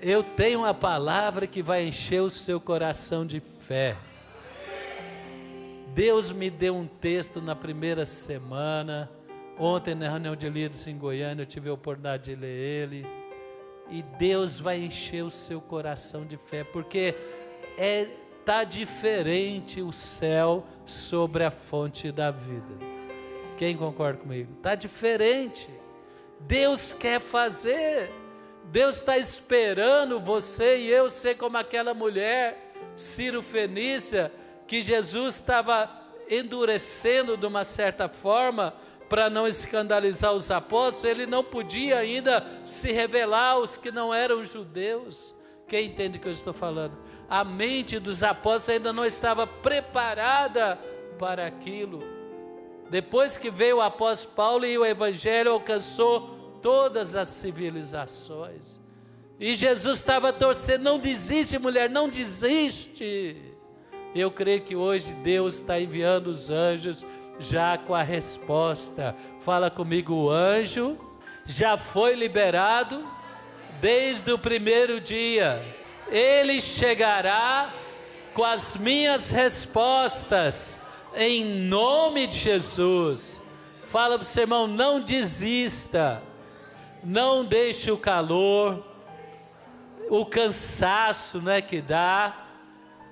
Eu tenho uma palavra que vai encher o seu coração de fé. Deus me deu um texto na primeira semana. Ontem, na reunião de líderes em Goiânia, eu tive a oportunidade de ler ele. E Deus vai encher o seu coração de fé, porque está diferente o céu sobre a fonte da vida. Quem concorda comigo? Está diferente. Deus quer fazer. Deus está esperando você e eu ser como aquela mulher, Ciro Fenícia, que Jesus estava endurecendo de uma certa forma para não escandalizar os apóstolos. Ele não podia ainda se revelar aos que não eram judeus. Quem entende o que eu estou falando? A mente dos apóstolos ainda não estava preparada para aquilo. Depois que veio o apóstolo Paulo e o evangelho alcançou todas as civilizações, e Jesus estava torcendo: não desiste, mulher, não desiste. Eu creio que hoje Deus está enviando os anjos já com a resposta. Fala comigo: o anjo já foi liberado desde o primeiro dia. Ele chegará com as minhas respostas, em nome de Jesus. Fala para o seu irmão: não desista. Não deixe o calor, o cansaço, que dá,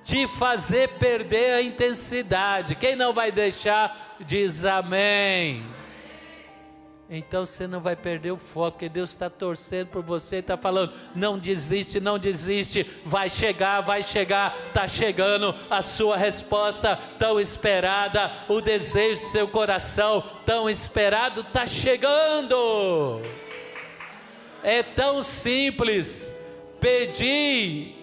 te fazer perder a intensidade. Quem não vai deixar, diz amém. Então você não vai perder o foco, porque Deus está torcendo por você, está falando: não desiste, não desiste, vai chegar, está chegando a sua resposta tão esperada, o desejo do seu coração tão esperado está chegando. É tão simples: pedi,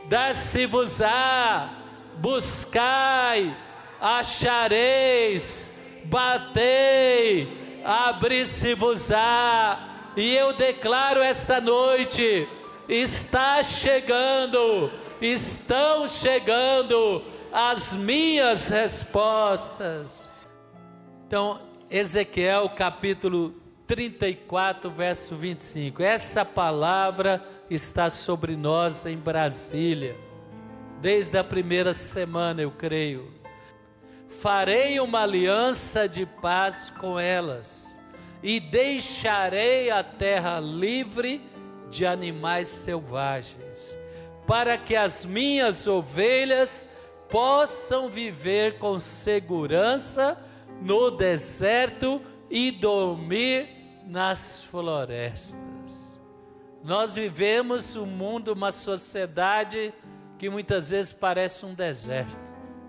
dá-se-vos-á, buscai, achareis, batei, abri-se-vos-á. E eu declaro esta noite: está chegando, estão chegando as minhas respostas. Então, Ezequiel capítulo 34, verso 25. Essa palavra está sobre nós em Brasília, desde a primeira semana, eu creio. Farei uma aliança de paz com elas, e deixarei a terra livre de animais selvagens, para que as minhas ovelhas possam viver com segurança no deserto e dormir nas florestas. Nós vivemos um mundo, uma sociedade que muitas vezes parece um deserto.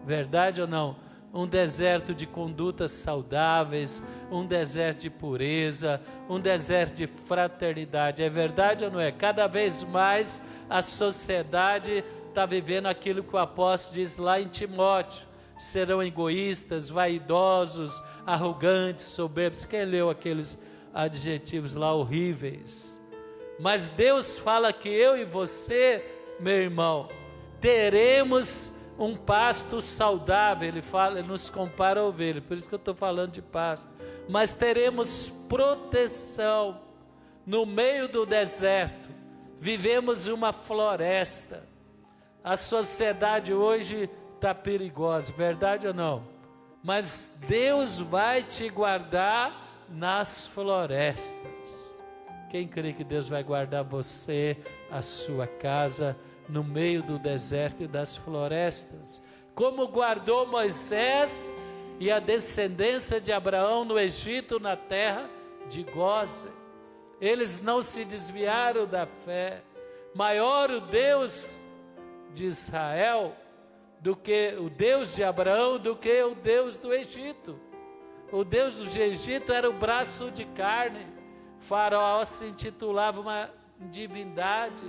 Verdade ou não? Um deserto de condutas saudáveis, um deserto de pureza, um deserto de fraternidade. É verdade ou não é? Cada vez mais a sociedade está vivendo aquilo que o apóstolo diz lá em Timóteo: serão egoístas, vaidosos, arrogantes, soberbos. Quem leu aqueles adjetivos lá horríveis? Mas Deus fala que eu e você, meu irmão, teremos um pasto saudável. Ele nos compara a ovelha, por isso que eu estou falando de pasto. Mas teremos proteção no meio do deserto. Vivemos uma floresta. A sociedade hoje está perigosa, verdade ou não? Mas Deus vai te guardar nas florestas. Quem crê que Deus vai guardar você, a sua casa, no meio do deserto e das florestas? Como guardou Moisés e a descendência de Abraão no Egito, na terra de Gósen. Eles não se desviaram da fé. Maior o Deus de Israel do que o Deus de Abraão, do que o Deus do Egito. O Deus do Egito era o braço de carne. Faraó se intitulava uma divindade,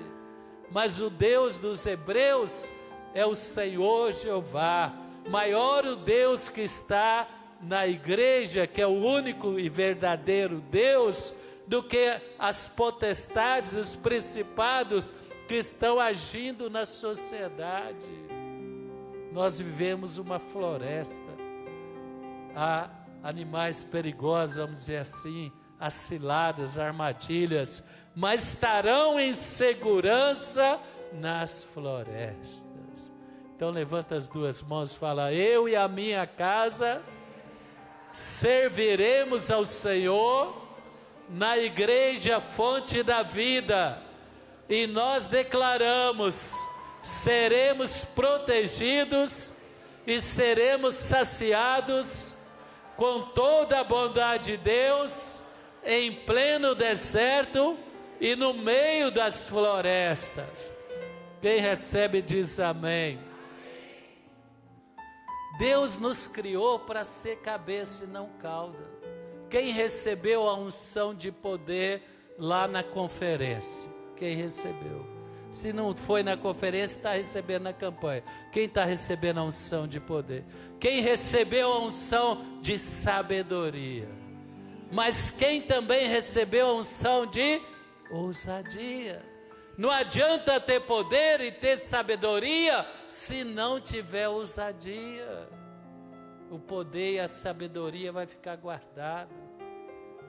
mas o Deus dos hebreus é o Senhor Jeová. Maior o Deus que está na igreja, que é o único e verdadeiro Deus, do que as potestades, os principados que estão agindo na sociedade. Nós vivemos uma floresta. Há animais perigosos, vamos dizer assim, as ciladas, armadilhas, mas estarão em segurança nas florestas. Então levanta as duas mãos e fala: eu e a minha casa serviremos ao Senhor na igreja Fonte da Vida, e nós declaramos: seremos protegidos e seremos saciados com toda a bondade de Deus, em pleno deserto e no meio das florestas. Quem recebe diz amém. Deus nos criou para ser cabeça e não cauda. Quem recebeu a unção de poder lá na conferência? Quem recebeu? Se não foi na conferência, está recebendo na campanha. Quem está recebendo a unção de poder? Quem recebeu a unção de sabedoria? Mas quem também recebeu a unção de ousadia? Não adianta ter poder e ter sabedoria se não tiver ousadia. O poder e a sabedoria vai ficar guardado.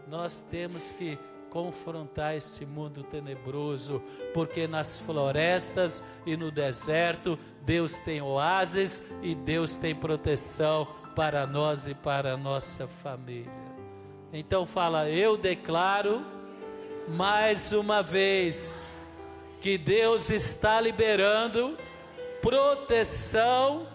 Nós temos que confrontar este mundo tenebroso, porque nas florestas e no deserto Deus tem oásis e Deus tem proteção para nós e para a nossa família. Então fala: eu declaro mais uma vez que Deus está liberando proteção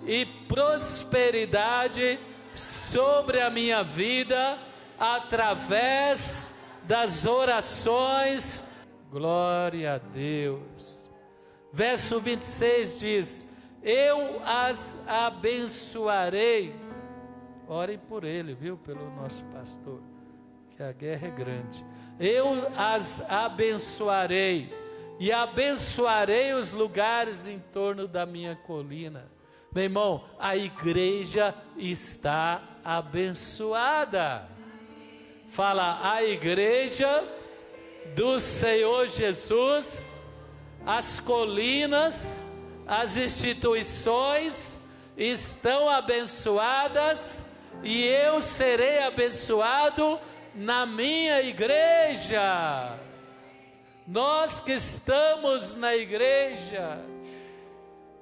e prosperidade sobre a minha vida através das orações. Glória a Deus. Verso 26 diz: eu as abençoarei. Orem por ele, viu? Pelo nosso pastor, que a guerra é grande. Eu as abençoarei e abençoarei os lugares em torno da minha colina. Meu irmão, a igreja está abençoada. Fala: a igreja do Senhor Jesus, as colinas, as instituições estão abençoadas, e eu serei abençoado na minha igreja. Nós que estamos na igreja,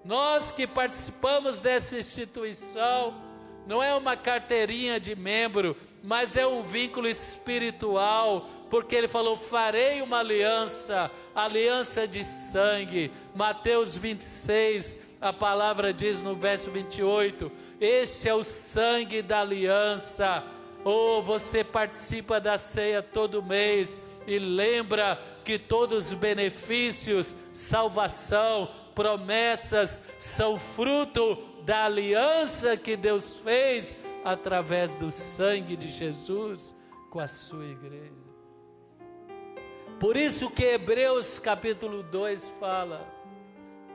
nós que participamos dessa instituição, não é uma carteirinha de membro, mas é um vínculo espiritual, porque ele falou: farei uma aliança, aliança de sangue. Mateus 26, a palavra diz no verso 28, este é o sangue da aliança. Ou você participa da ceia todo mês e lembra que todos os benefícios, salvação, promessas são fruto da aliança que Deus fez através do sangue de Jesus com a sua igreja. Por isso que Hebreus capítulo 2 fala: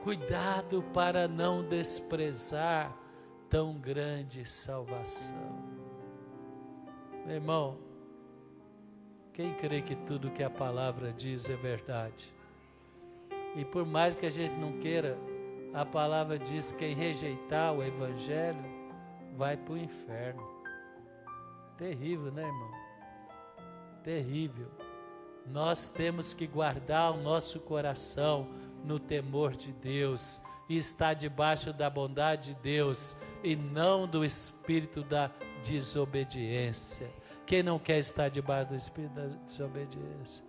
cuidado para não desprezar tão grande salvação. Meu irmão, quem crê que tudo que a palavra diz é verdade? E por mais que a gente não queira, a palavra diz que quem rejeitar o evangelho vai para o inferno. Terrível, né, irmão? Terrível. Nós temos que guardar o nosso coração no temor de Deus e estar debaixo da bondade de Deus e não do espírito da desobediência. Quem não quer estar debaixo do espírito da desobediência?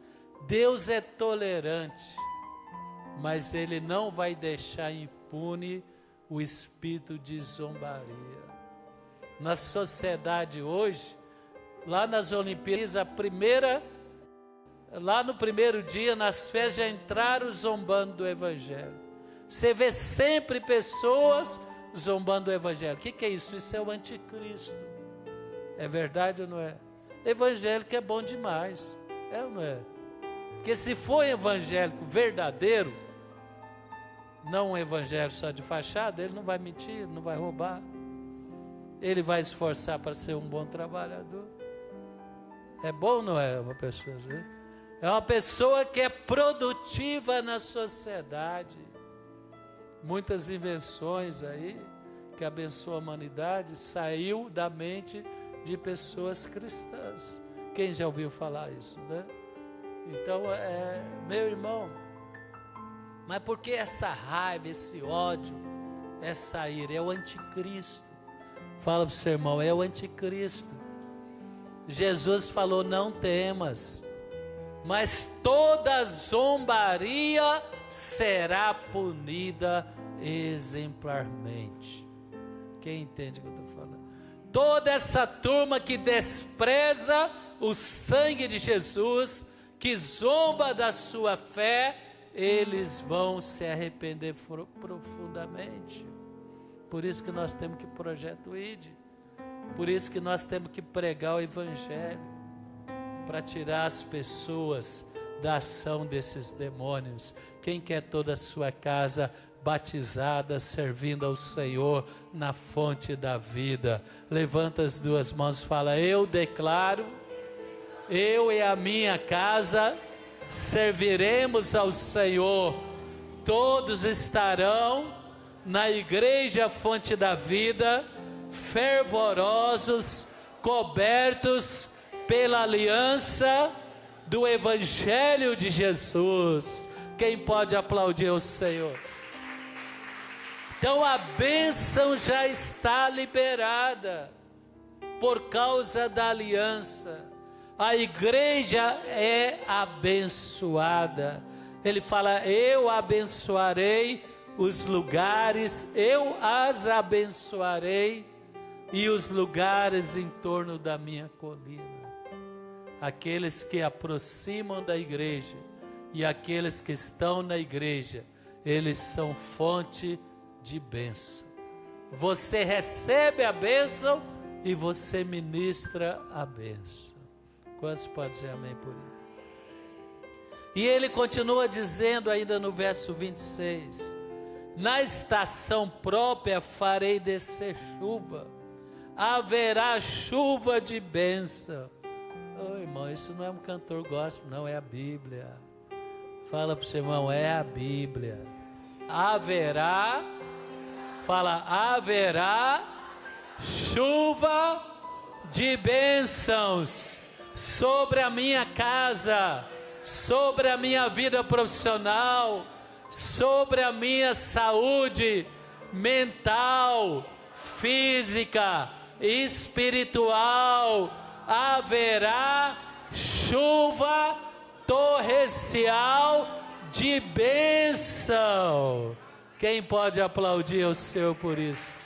Deus é tolerante, mas Ele não vai deixar impune o espírito de zombaria. Na sociedade hoje, lá nas Olimpíadas, lá no primeiro dia, nas festas, já entraram zombando do Evangelho. Você vê sempre pessoas zombando do Evangelho. O que é isso? Isso é o anticristo. É verdade ou não é? Evangélico é bom demais, é ou não é? Porque se for evangélico verdadeiro, não um evangelho só de fachada, ele não vai mentir, não vai roubar, ele vai esforçar para ser um bom trabalhador. É bom ou não é uma pessoa? É uma pessoa que é produtiva na sociedade. Muitas invenções aí que abençoam a humanidade saiu da mente de pessoas cristãs. Quem já ouviu falar isso, né? Então, meu irmão, mas por que essa raiva, esse ódio, essa ira? É o anticristo. Fala para o seu irmão, é o anticristo. Jesus falou, não temas, mas toda zombaria será punida exemplarmente. Quem entende o que eu estou falando? Toda essa turma que despreza o sangue de Jesus, que zomba da sua fé, eles vão se arrepender profundamente. Por isso que nós temos que projeto ID. Por isso que nós temos que pregar o Evangelho, para tirar as pessoas da ação desses demônios. Quem quer toda a sua casa batizada, servindo ao Senhor na fonte da vida? Levanta as duas mãos e fala, eu declaro, eu e a minha casa serviremos ao Senhor. Todos estarão na igreja Fonte da Vida, fervorosos, cobertos pela aliança do Evangelho de Jesus. Quem pode aplaudir o Senhor? Então a bênção já está liberada, por causa da aliança. A igreja é abençoada. Ele fala, eu abençoarei os lugares, eu as abençoarei, e os lugares em torno da minha colina. Aqueles que aproximam da igreja e aqueles que estão na igreja, eles são fonte de bênção. Você recebe a bênção e você ministra a bênção. Quantos podem dizer amém por isso? E ele continua dizendo ainda no verso 26, na estação própria farei descer chuva, haverá chuva de bênção. Oh, irmão, isso não é um cantor gospel, não, é a Bíblia. Fala para o seu irmão, é a Bíblia. Haverá, fala, haverá chuva de bênçãos sobre a minha casa, sobre a minha vida profissional, sobre a minha saúde mental, física, espiritual. Haverá chuva torrencial de bênção. Quem pode aplaudir o Senhor por isso?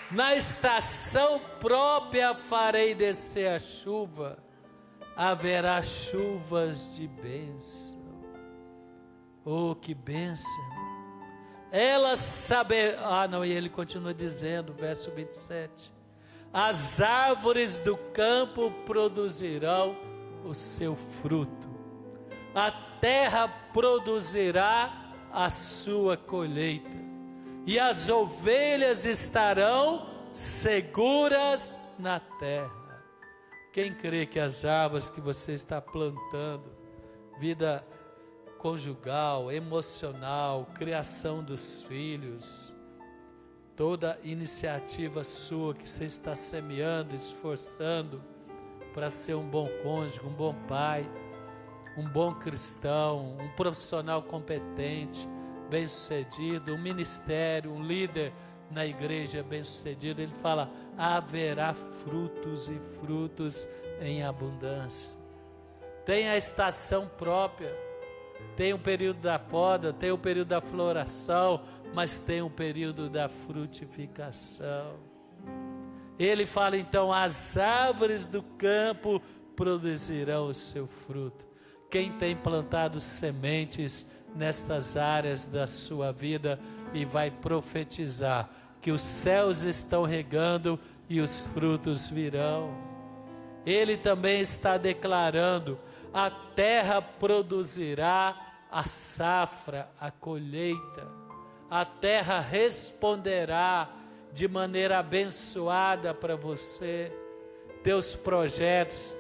Na estação própria farei descer a chuva, haverá chuvas de bênção. Oh, que bênção! Elas saberão, e ele continua dizendo, verso 27, as árvores do campo produzirão o seu fruto, a terra produzirá a sua colheita, e as ovelhas estarão seguras na terra. Quem crê que as árvores que você está plantando, vida conjugal, emocional, criação dos filhos, toda iniciativa sua que você está semeando, esforçando para ser um bom cônjuge, um bom pai, um bom cristão, um profissional competente, bem-sucedido, um ministério, um líder na igreja bem-sucedido, ele fala, haverá frutos e frutos em abundância. Tem a estação própria, tem o período da poda, tem o período da floração, mas tem o período da frutificação. Ele fala então, as árvores do campo produzirão o seu fruto. Quem tem plantado sementes nestas áreas da sua vida e vai profetizar que os céus estão regando e os frutos virão. Ele também está declarando, a terra produzirá a safra, a colheita. A terra responderá de maneira abençoada para você. Teus projetos,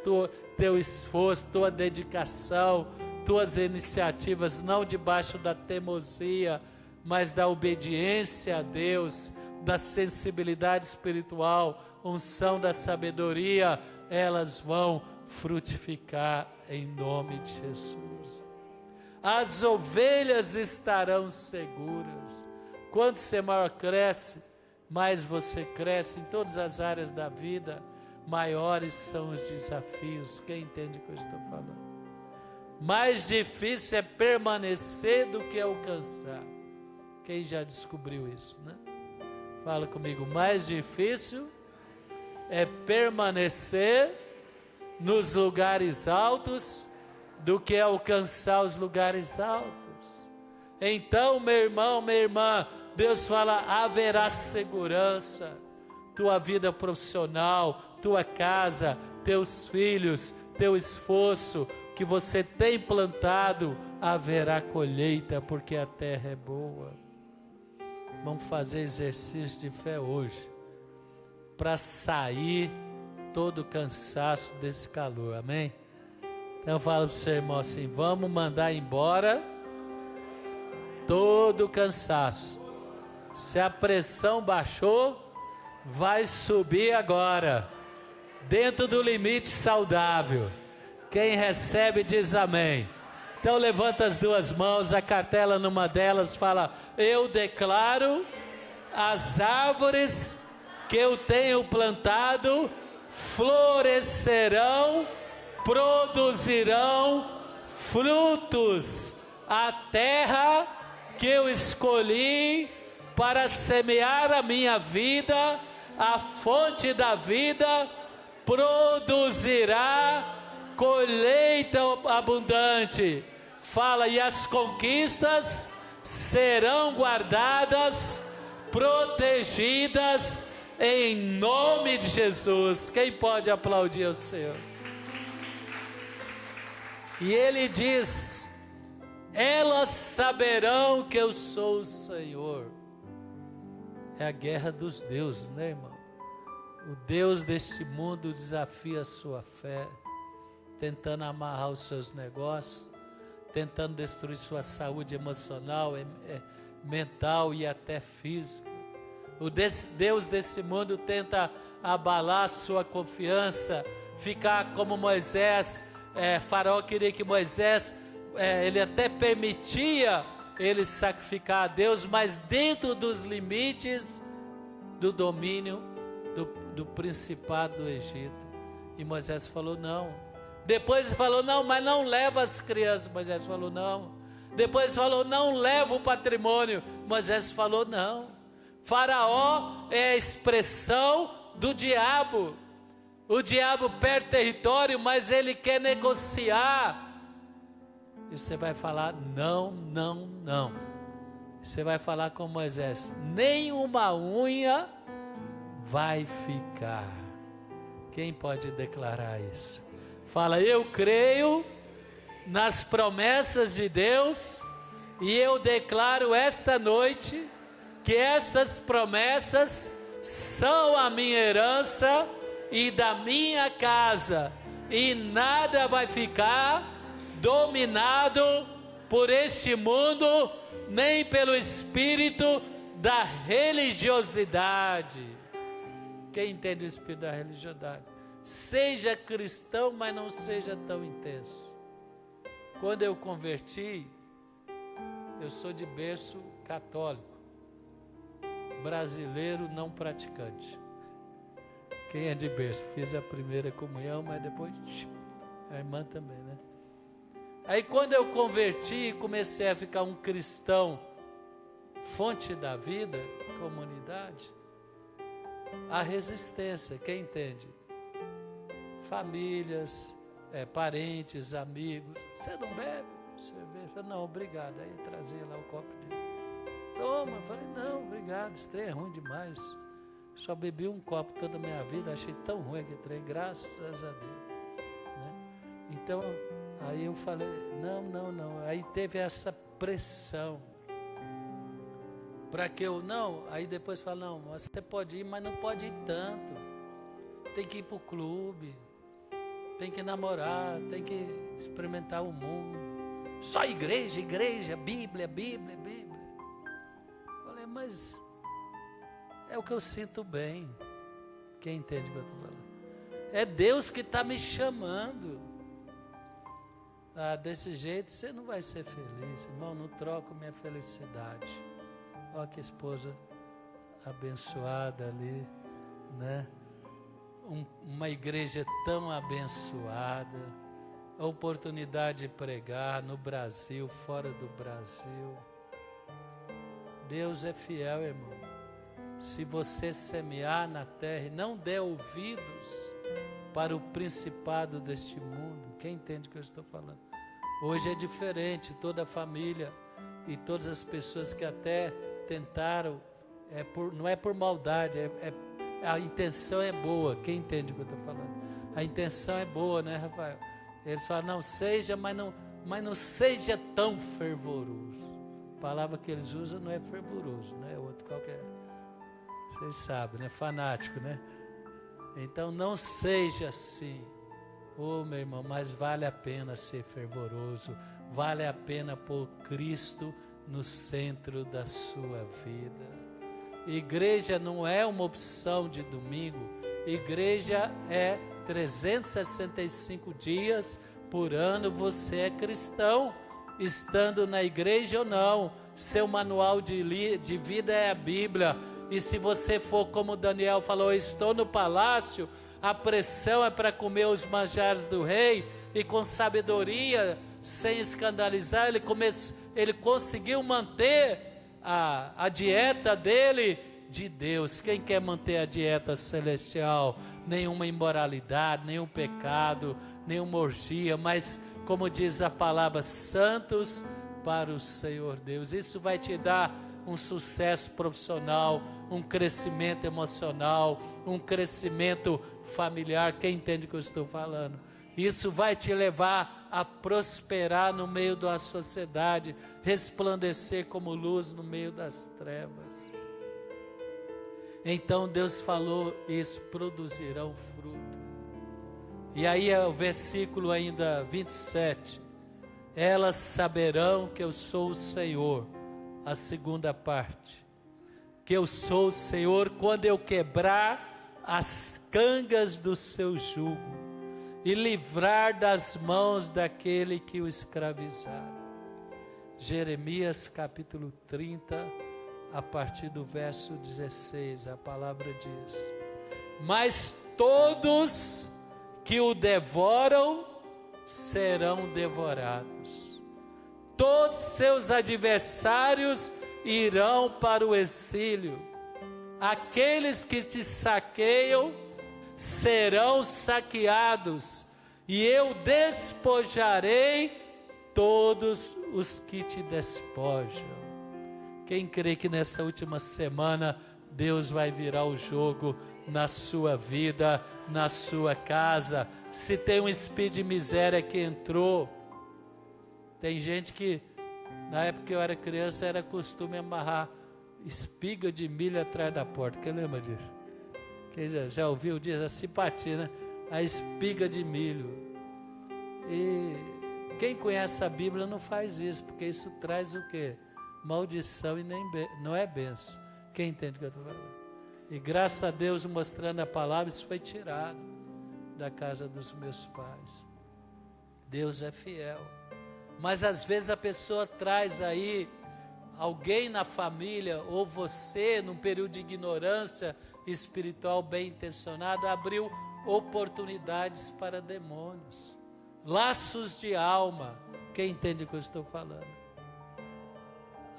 teu esforço, tua dedicação, tuas iniciativas, não debaixo da teimosia, mas da obediência a Deus, da sensibilidade espiritual, unção da sabedoria, elas vão frutificar em nome de Jesus. As ovelhas estarão seguras. Quanto você maior cresce, mais você cresce em todas as áreas da vida, maiores são os desafios. Quem entende o que eu estou falando? Mais difícil é permanecer do que alcançar. Quem já descobriu isso, né? Fala comigo, mais difícil é permanecer nos lugares altos do que alcançar os lugares altos. Então, meu irmão, minha irmã, Deus fala, haverá segurança, tua vida profissional, tua casa, teus filhos, teu esforço que você tem plantado, haverá colheita, porque a terra é boa. Vamos fazer exercício de fé hoje, para sair todo o cansaço desse calor, amém? Então eu falo para o seu irmão assim, vamos mandar embora todo o cansaço. Se a pressão baixou, vai subir agora, dentro do limite saudável. Quem recebe diz amém. Então levanta as duas mãos, a cartela numa delas fala, eu declaro as árvores que eu tenho plantado florescerão, produzirão frutos. A terra que eu escolhi para semear a minha vida, a fonte da vida, produzirá colheita abundante. Fala, e as conquistas serão guardadas, protegidas em nome de Jesus. Quem pode aplaudir o Senhor? E ele diz, elas saberão que eu sou o Senhor. É a guerra dos deuses, né, irmão? O Deus deste mundo desafia a sua fé, tentando amarrar os seus negócios, tentando destruir sua saúde emocional, mental e até física. O Deus desse mundo tenta abalar sua confiança, ficar como Moisés. Faraó queria que Moisés, ele até permitia ele sacrificar a Deus, mas dentro dos limites do domínio do principado do Egito. E Moisés falou não. Depois ele falou não, mas não leva as crianças. Moisés falou não. Depois falou não leva o patrimônio. Moisés falou não. Faraó é a expressão do diabo. O diabo perde território, mas ele quer negociar. E você vai falar não, não, não. Você vai falar com Moisés, nem uma unha vai ficar. Quem pode declarar isso? Fala, eu creio nas promessas de Deus e eu declaro esta noite que estas promessas são a minha herança e da minha casa, e nada vai ficar dominado por este mundo, nem pelo espírito da religiosidade. Quem entende o espírito da religiosidade? Seja cristão, mas não seja tão intenso. Quando eu converti, eu sou de berço católico, brasileiro não praticante. Quem é de berço? Fiz a primeira comunhão, mas depois a irmã também, né? Aí quando eu converti e comecei a ficar um cristão, fonte da vida, comunidade, a resistência, quem entende? Famílias, parentes, amigos, você não bebe? Cerveja? Não, obrigado. Aí eu trazia lá o copo de... Toma, eu falei, não, obrigado, esse trem é ruim demais. Só bebi um copo toda a minha vida, achei tão ruim aquele trem, graças a Deus. Né? Então, aí eu falei, não. Aí teve essa pressão. Para que eu, não, aí depois fala, não, você pode ir, mas não pode ir tanto. Tem que ir para o clube, tem que namorar, tem que experimentar o mundo. Só igreja, Bíblia. Falei, mas é o que eu sinto bem. Quem entende o que eu estou falando? É Deus que está me chamando. Desse jeito você não vai ser feliz. Irmão, não troco minha felicidade. Olha que esposa abençoada ali, né? Uma igreja tão abençoada, a oportunidade de pregar no Brasil, fora do Brasil. Deus é fiel, irmão. Se você semear na terra e não der ouvidos para o principado deste mundo, quem entende o que eu estou falando? Hoje é diferente, toda a família e todas as pessoas que até tentaram, não é por maldade, a intenção é boa. Quem entende o que eu estou falando? A intenção é boa, né, Rafael? Eles falam, não seja, mas não seja tão fervoroso. A palavra que eles usam não é fervoroso, não é outro qualquer. Vocês sabem, né? Fanático, né? Então não seja assim. Meu irmão, mas vale a pena ser fervoroso. Vale a pena pôr Cristo no centro da sua vida. Igreja não é uma opção de domingo. Igreja é 365 dias por ano. Você é cristão, estando na igreja ou não. Seu manual de vida é a Bíblia. E se você for como Daniel falou, estou no palácio, a pressão é para comer os manjares do rei, e com sabedoria, sem escandalizar, ele conseguiu manter a dieta dele de Deus. Quem quer manter a dieta celestial? Nenhuma imoralidade, nenhum pecado, nenhuma orgia, mas como diz a palavra, santos para o Senhor Deus. Isso vai te dar um sucesso profissional, um crescimento emocional, um crescimento familiar. Quem entende o que eu estou falando? Isso vai te levar a prosperar no meio da sociedade, resplandecer como luz no meio das trevas. Então Deus falou isso, produzirão fruto. E aí é o versículo ainda 27. Elas saberão que eu sou o Senhor. A segunda parte, que eu sou o Senhor quando eu quebrar as cangas do seu jugo e livrar das mãos daquele que o escravizar. Jeremias capítulo 30, a partir do verso 16, a palavra diz: mas todos que o devoram serão devorados. Todos seus adversários irão para o exílio. Aqueles que te saqueiam serão saqueados, e eu despojarei todos os que te despojam. Quem crê que nessa última semana Deus vai virar o jogo na sua vida, na sua casa? Se tem um espírito de miséria que entrou, tem gente que, na época que eu era criança, era costume amarrar espiga de milho atrás da porta. Quem lembra disso? Quem já ouviu disso? A simpatia, né? A espiga de milho. E quem conhece a Bíblia não faz isso, porque isso traz o quê? Maldição e não é bênção. Quem entende o que eu estou falando? E graças a Deus, mostrando a palavra, isso foi tirado da casa dos meus pais. Deus é fiel. Mas às vezes a pessoa traz aí alguém na família, ou você, num período de ignorância espiritual bem intencionado, abriu oportunidades para demônios, laços de alma. Quem entende o que eu estou falando?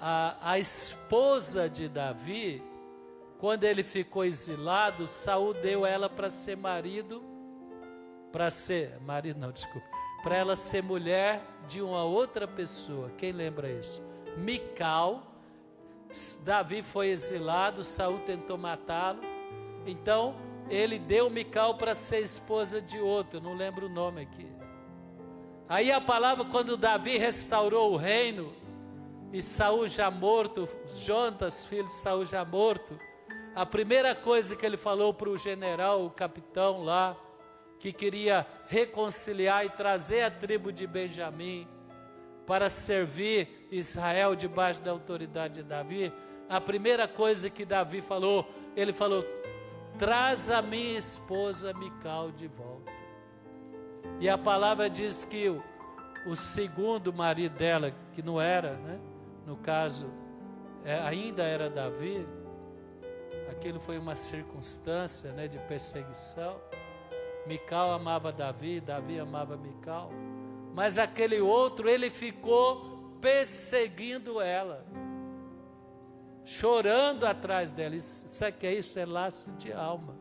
A esposa de Davi, quando ele ficou exilado, Saul deu ela para ser para ela ser mulher de uma outra pessoa. Quem lembra isso? Mical. Davi foi exilado, Saul tentou matá-lo, então ele deu Mical para ser esposa de outro, eu não lembro o nome aqui. Aí a palavra, quando Davi restaurou o reino, e Saul já morto, Jonatas, filho de Saul já morto, a primeira coisa que ele falou para o general, o capitão lá, que queria reconciliar e trazer a tribo de Benjamim para servir Israel debaixo da autoridade de Davi, a primeira coisa que Davi falou, ele falou: traz a minha esposa Mical de volta. E a palavra diz que o segundo marido dela, que não era, né? No caso, ainda era Davi. Aquilo foi uma circunstância, né, de perseguição. Mical amava Davi, Davi amava Mical. Mas aquele outro, ele ficou perseguindo ela, chorando atrás dela. Sabe o que é isso? É laço de alma.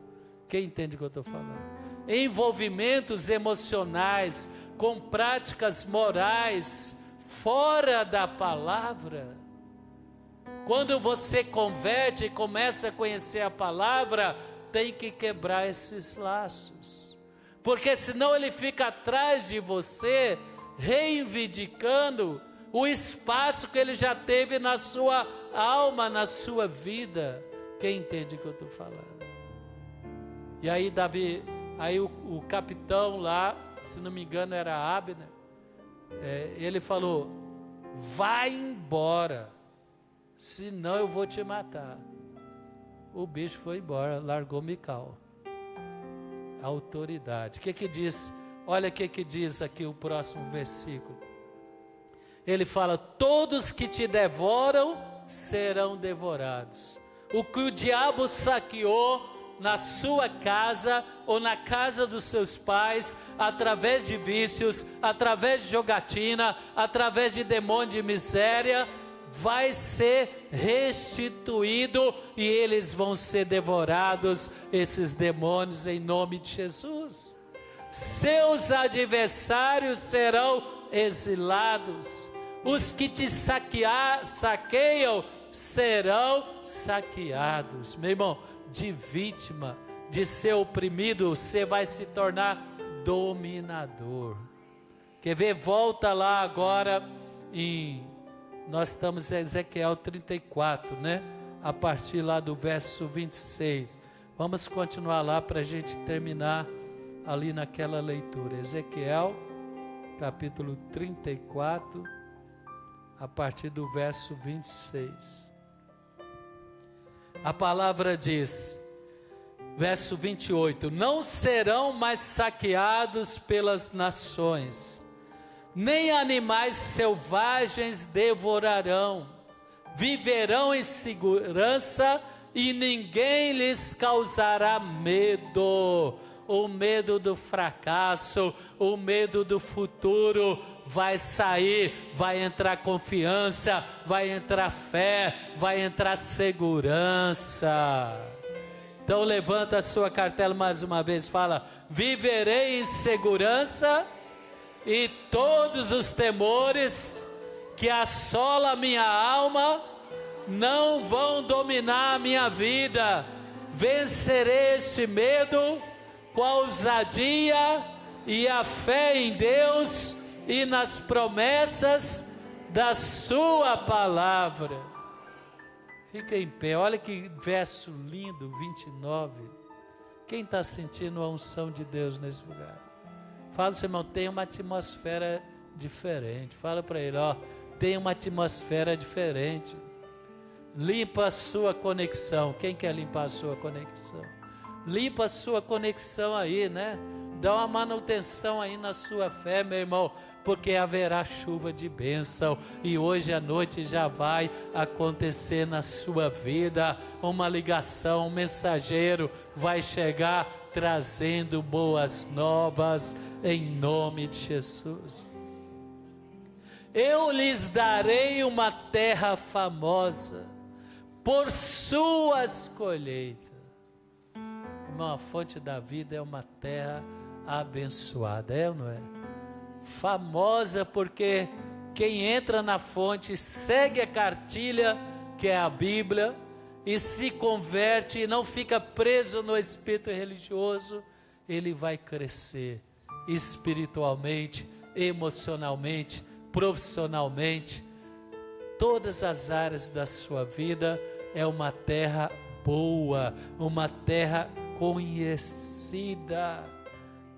Quem entende o que eu estou falando? Envolvimentos emocionais com práticas morais fora da palavra. Quando você converte e começa a conhecer a palavra, tem que quebrar esses laços, porque senão ele fica atrás de você, reivindicando o espaço que ele já teve na sua alma, na sua vida. Quem entende o que eu estou falando? E aí Davi, aí o capitão lá, se não me engano era Abner, ele falou: vai embora, senão eu vou te matar. O bicho foi embora, largou Mical. A autoridade. O que diz? Olha o que diz aqui o próximo versículo. Ele fala: todos que te devoram serão devorados. O que o diabo saqueou na sua casa ou na casa dos seus pais, através de vícios, através de jogatina, através de demônio de miséria, vai ser restituído e eles vão ser devorados, esses demônios, em nome de Jesus. Seus adversários serão exilados, os que te saqueiam serão saqueados. Meu irmão, de vítima, de ser oprimido, você vai se tornar dominador. Quer ver? Volta lá agora nós estamos em Ezequiel 34, né? A partir lá do verso 26. Vamos continuar lá para a gente terminar ali naquela leitura. Ezequiel, capítulo 34, a partir do verso 26. A palavra diz, verso 28, não serão mais saqueados pelas nações, nem animais selvagens devorarão, viverão em segurança e ninguém lhes causará medo. O medo do fracasso, o medo do futuro vai sair, vai entrar confiança, vai entrar fé, vai entrar segurança. Então levanta a sua cartela mais uma vez, fala: viverei em segurança e todos os temores que assolam a minha alma não vão dominar a minha vida. Vencerei esse medo com a ousadia e a fé em Deus e nas promessas da sua palavra. Fica em pé, olha que verso lindo, 29. Quem está sentindo a unção de Deus nesse lugar? Fala para o seu irmão, tem uma atmosfera diferente. Fala para ele, tem uma atmosfera diferente. Limpa a sua conexão. Quem quer limpar a sua conexão? Limpa a sua conexão aí, né? Dá uma manutenção aí na sua fé, meu irmão, porque haverá chuva de bênção, e hoje à noite já vai acontecer na sua vida, uma ligação, um mensageiro vai chegar trazendo boas novas, em nome de Jesus. Eu lhes darei uma terra famosa por suas colheitas. Irmão, a fonte da vida é uma terra abençoada, é ou não é? Famosa porque quem entra na fonte, segue a cartilha que é a Bíblia e se converte e não fica preso no espírito religioso, ele vai crescer espiritualmente, emocionalmente, profissionalmente. Todas as áreas da sua vida é uma terra boa, uma terra conhecida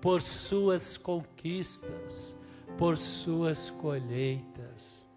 por suas conquistas, por suas colheitas.